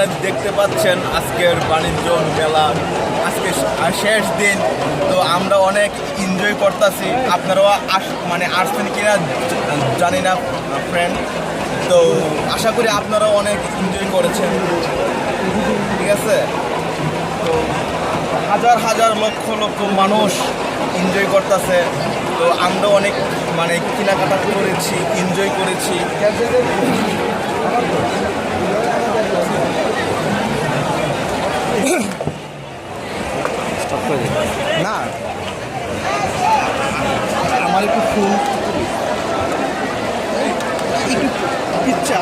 আপনারা দেখতে পাচ্ছেন আজকের বাণিজ্য মেলা আজকে শেষ দিন, তো আমরা অনেক এনজয় করতেছি। আপনারাও মানে আসছেন কিনা জানি না ফ্রেন্ড, তো আশা করি আপনারাও অনেক এনজয় করেছেন, ঠিক আছে। তো হাজার হাজার লক্ষ লক্ষ মানুষ এনজয় করতেছে, তো আমরা অনেক মানে কেনাকাটা করেছি, এনজয় করেছি। না আমার একটু ফুল একটু পিচ্ছা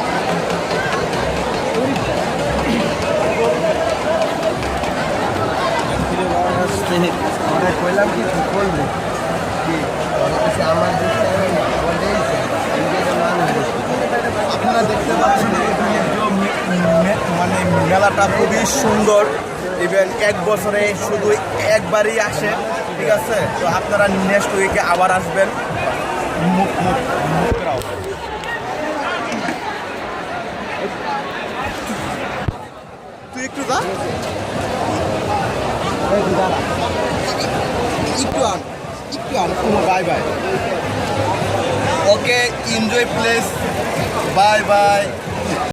আমরা কইলাম কি করবে কি আমার আপনারা দেখতে পাচ্ছেন এখানে মানে মেলাটা খুবই সুন্দর। ইভেন এক বছরে শুধু একবারই আসে, ঠিক আছে। তো আপনারা নেক্সট উইকে আবার আসবেন। তুই একটু যা, একটু বাই বাই। ওকে, এনজয় প্লেস, বাই বাই।